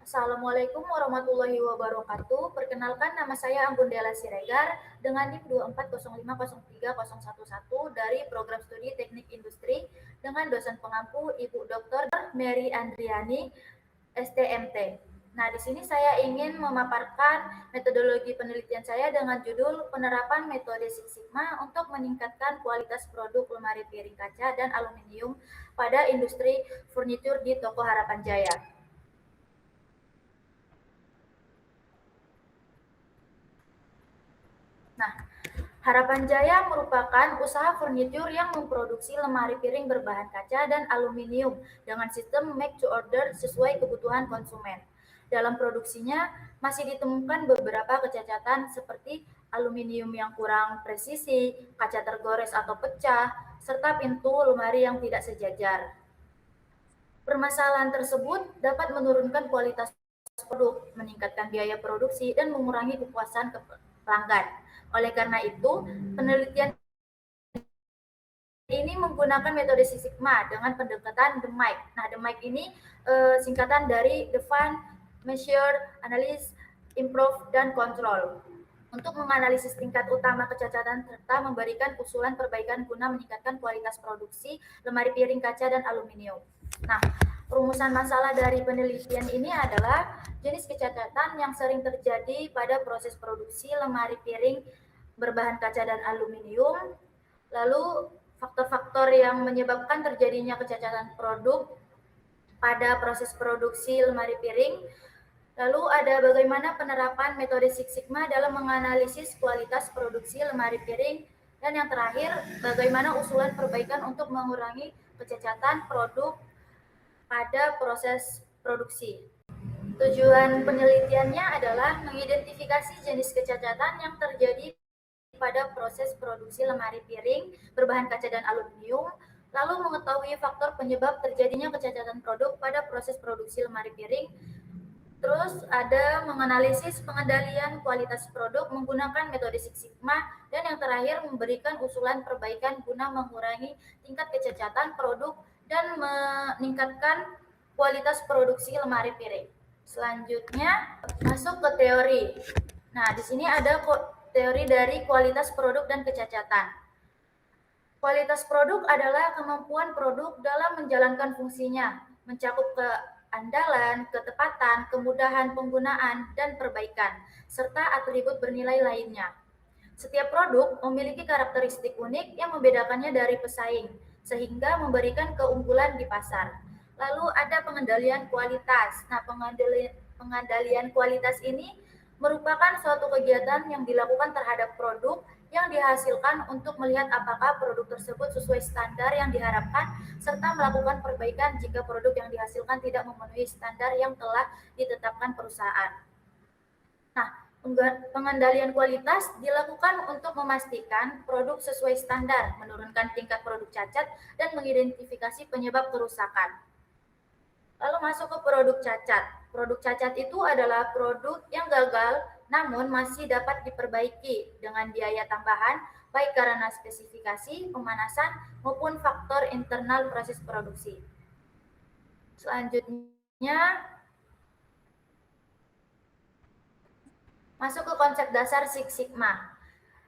Assalamualaikum warahmatullahi wabarakatuh. Perkenalkan, nama saya Anggun Dela Siregar dengan NIM 2405030111 dari Program Studi Teknik Industri dengan dosen pengampu Ibu Dr. Mary Andriani, STMT. Nah, di sini saya ingin memaparkan metodologi penelitian saya dengan judul penerapan metode Six Sigma untuk meningkatkan kualitas produk lemari piring kaca dan aluminium pada industri furnitur di Toko Harapan Jaya. Nah, Harapan Jaya merupakan usaha furnitur yang memproduksi lemari piring berbahan kaca dan aluminium dengan sistem make to order sesuai kebutuhan konsumen. Dalam produksinya masih ditemukan beberapa kecacatan seperti aluminium yang kurang presisi, kaca tergores atau pecah, serta pintu lemari yang tidak sejajar. Permasalahan tersebut dapat menurunkan kualitas produk, meningkatkan biaya produksi, dan mengurangi kepuasan pelanggan. Oleh karena itu, penelitian ini menggunakan metode Six Sigma dengan pendekatan DMAIC. Nah, DMAIC ini singkatan dari Define, Measure, Analyze, Improve, dan Control. Untuk menganalisis tingkat utama kecacatan serta memberikan usulan perbaikan guna meningkatkan kualitas produksi lemari piring kaca dan aluminium. Nah, rumusan masalah dari penelitian ini adalah jenis kecacatan yang sering terjadi pada proses produksi lemari piring berbahan kaca dan aluminium, lalu faktor-faktor yang menyebabkan terjadinya kecacatan produk pada proses produksi lemari piring, lalu ada bagaimana penerapan metode Six Sigma dalam menganalisis kualitas produksi lemari piring, dan yang terakhir, bagaimana usulan perbaikan untuk mengurangi kecacatan produk pada proses produksi. Tujuan penelitiannya adalah mengidentifikasi jenis kecacatan yang terjadi pada proses produksi lemari piring berbahan kaca dan aluminium, lalu mengetahui faktor penyebab terjadinya kecacatan produk pada proses produksi lemari piring. Terus ada menganalisis pengendalian kualitas produk menggunakan metode Six Sigma, dan yang terakhir memberikan usulan perbaikan guna mengurangi tingkat kecacatan produk dan meningkatkan kualitas produksi lemari piring. Selanjutnya masuk ke teori. Nah, di sini ada teori dari kualitas produk dan kecacatan. Kualitas produk adalah kemampuan produk dalam menjalankan fungsinya, mencakup keandalan, ketepatan, kemudahan penggunaan, dan perbaikan, serta atribut bernilai lainnya. Setiap produk memiliki karakteristik unik yang membedakannya dari pesaing, sehingga memberikan keunggulan di pasar. Lalu ada pengendalian kualitas. Nah, pengendalian kualitas ini merupakan suatu kegiatan yang dilakukan terhadap produk yang dihasilkan untuk melihat apakah produk tersebut sesuai standar yang diharapkan, serta melakukan perbaikan jika produk yang dihasilkan tidak memenuhi standar yang telah ditetapkan perusahaan. Nah, pengendalian kualitas dilakukan untuk memastikan produk sesuai standar, menurunkan tingkat produk cacat, dan mengidentifikasi penyebab kerusakan. Lalu masuk ke produk cacat. Produk cacat itu adalah produk yang gagal namun masih dapat diperbaiki dengan biaya tambahan, baik karena spesifikasi, pemanasan, maupun faktor internal proses produksi. Selanjutnya, masuk ke konsep dasar Six Sigma.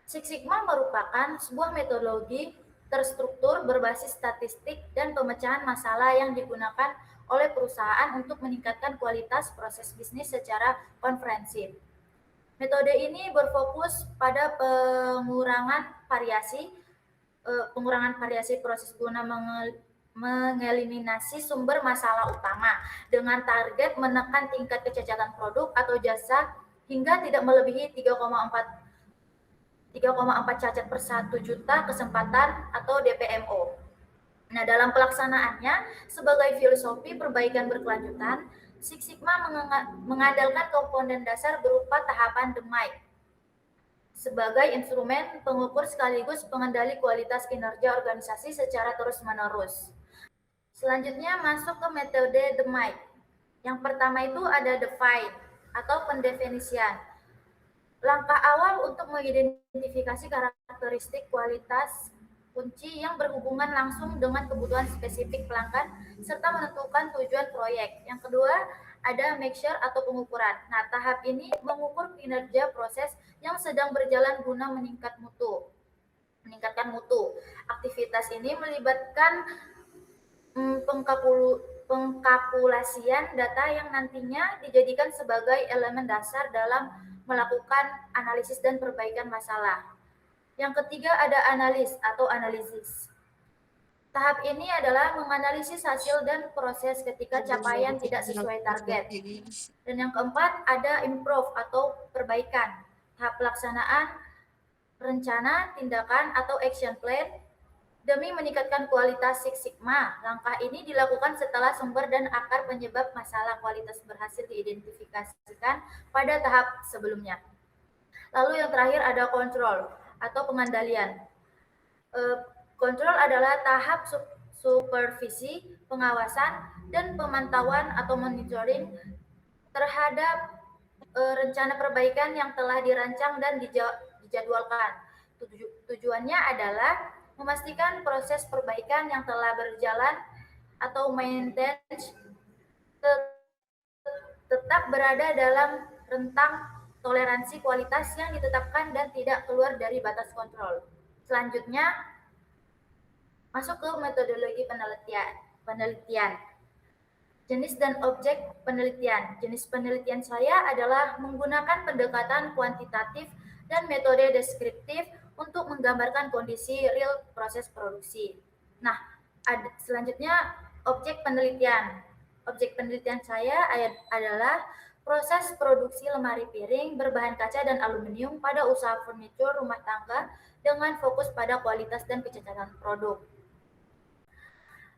Six Sigma merupakan sebuah metodologi terstruktur berbasis statistik dan pemecahan masalah yang digunakan oleh perusahaan untuk meningkatkan kualitas proses bisnis secara komprehensif. Metode ini berfokus pada pengurangan variasi proses guna mengeliminasi sumber masalah utama dengan target menekan tingkat kecacatan produk atau jasa hingga tidak melebihi 3,4 cacat per 1 juta kesempatan atau DPMO. Nah, dalam pelaksanaannya, sebagai filosofi perbaikan berkelanjutan, Six Sigma mengandalkan komponen dasar berupa tahapan DMAIC sebagai instrumen pengukur sekaligus pengendali kualitas kinerja organisasi secara terus-menerus. Selanjutnya masuk ke metode DMAIC. Yang pertama itu ada define atau pendefinisian. Langkah awal untuk mengidentifikasi karakteristik kualitas kunci yang berhubungan langsung dengan kebutuhan spesifik pelanggan serta menentukan tujuan proyek. Yang kedua, ada measure atau pengukuran. Nah, tahap ini mengukur kinerja proses yang sedang berjalan guna meningkatkan mutu. Aktivitas ini melibatkan pengkapulasian data yang nantinya dijadikan sebagai elemen dasar dalam melakukan analisis dan perbaikan masalah. Yang ketiga ada analis atau analisis. Tahap ini adalah menganalisis hasil dan proses ketika capaian tidak sesuai target. Dan yang keempat ada improve atau perbaikan. Tahap pelaksanaan rencana, tindakan, atau action plan demi meningkatkan kualitas Six Sigma. Langkah ini dilakukan setelah sumber dan akar penyebab masalah kualitas berhasil diidentifikasikan pada tahap sebelumnya. Lalu yang terakhir ada kontrol atau pengendalian. Kontrol adalah tahap supervisi, pengawasan, dan pemantauan atau monitoring terhadap rencana perbaikan yang telah dirancang dan dijadwalkan. Tujuannya adalah memastikan proses perbaikan yang telah berjalan atau maintenance tetap berada dalam rentang toleransi kualitas yang ditetapkan dan tidak keluar dari batas kontrol. Selanjutnya, masuk ke metodologi penelitian. Jenis dan objek penelitian. Jenis penelitian saya adalah menggunakan pendekatan kuantitatif dan metode deskriptif untuk menggambarkan kondisi real proses produksi. Nah, selanjutnya objek penelitian. Objek penelitian saya adalah proses produksi lemari piring berbahan kaca dan aluminium pada usaha furnitur rumah tangga dengan fokus pada kualitas dan kecacatan produk.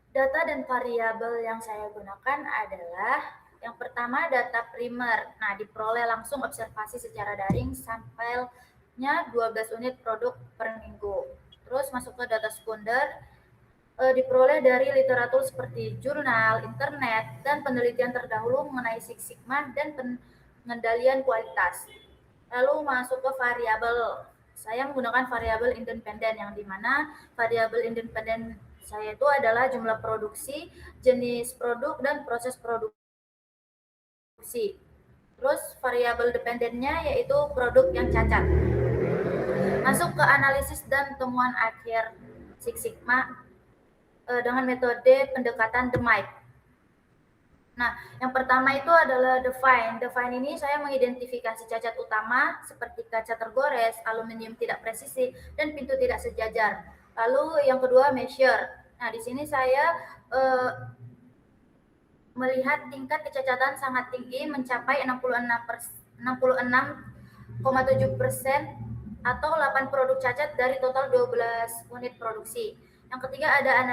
Data dan variabel yang saya gunakan adalah yang pertama data primer. Nah, diperoleh langsung observasi secara daring sampelnya 12 unit produk per minggu. Terus masuk ke data sekunder, diperoleh dari literatur seperti jurnal, internet, dan penelitian terdahulu mengenai Six Sigma dan pengendalian kualitas. Lalu masuk ke variabel. Saya menggunakan variabel independen yang dimana variabel independen saya itu adalah jumlah produksi, jenis produk, dan proses produksi. Terus variabel dependennya yaitu produk yang cacat. Masuk ke analisis dan temuan akhir Six Sigma dengan metode pendekatan DMAIC. Nah, yang pertama itu adalah define. Define ini saya mengidentifikasi cacat utama seperti kaca tergores, aluminium tidak presisi, dan pintu tidak sejajar. Lalu yang kedua measure. Nah, di sini saya melihat tingkat kecacatan sangat tinggi mencapai 66,7% atau 8 produk cacat dari total 12 unit produksi. Yang ketiga ada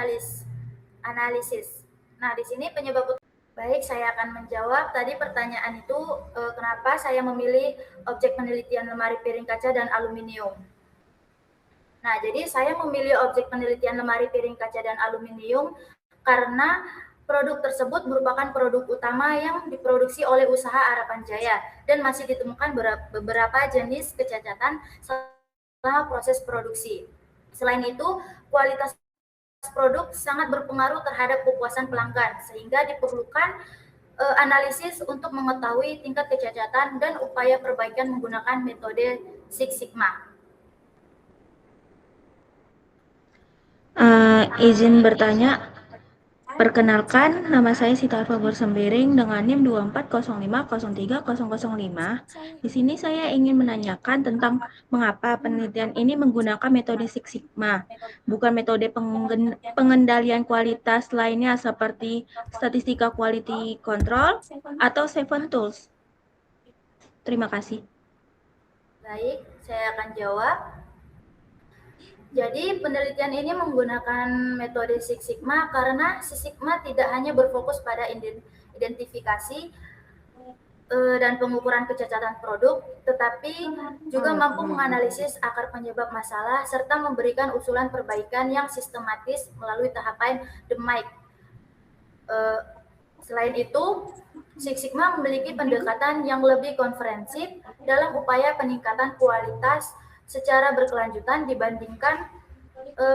analisis. Nah, di sini penyebab. Baik, saya akan menjawab tadi pertanyaan itu, kenapa saya memilih objek penelitian lemari piring kaca dan aluminium. Nah, jadi saya memilih objek penelitian lemari piring kaca dan aluminium karena produk tersebut merupakan produk utama yang diproduksi oleh usaha Harapan Jaya dan masih ditemukan beberapa jenis kecacatan selama proses produksi. Selain itu, kualitas produk sangat berpengaruh terhadap kepuasan pelanggan, sehingga diperlukan analisis untuk mengetahui tingkat kecacatan dan upaya perbaikan menggunakan metode Six Sigma. Izin bertanya, perkenalkan, nama saya Sita Alfa Bersembering dengan NIM 2405030005. Di sini saya ingin menanyakan tentang mengapa penelitian ini menggunakan metode Six Sigma, bukan metode pengendalian kualitas lainnya seperti statistika quality control atau Seven Tools. Terima kasih. Baik, saya akan jawab. Jadi penelitian ini menggunakan metode Six Sigma karena Six Sigma tidak hanya berfokus pada identifikasi dan pengukuran kecacatan produk, tetapi juga mampu menganalisis akar penyebab masalah serta memberikan usulan perbaikan yang sistematis melalui tahapan DMAIC. Selain itu, Six Sigma memiliki pendekatan yang lebih komprehensif dalam upaya peningkatan kualitas secara berkelanjutan dibandingkan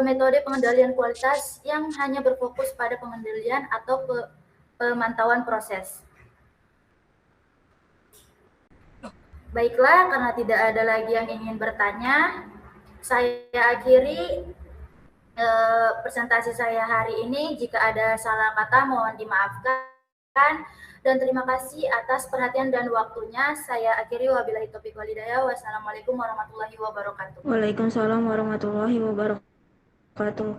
metode pengendalian kualitas yang hanya berfokus pada pengendalian atau pemantauan proses. Baiklah, karena tidak ada lagi yang ingin bertanya, saya akhiri presentasi saya hari ini. Jika ada salah kata mohon dimaafkan, dan terima kasih atas perhatian dan waktunya. Saya akhiri, wabillahi taufiq wal hidayah. Wassalamualaikum warahmatullahi wabarakatuh. Waalaikumsalam warahmatullahi wabarakatuh.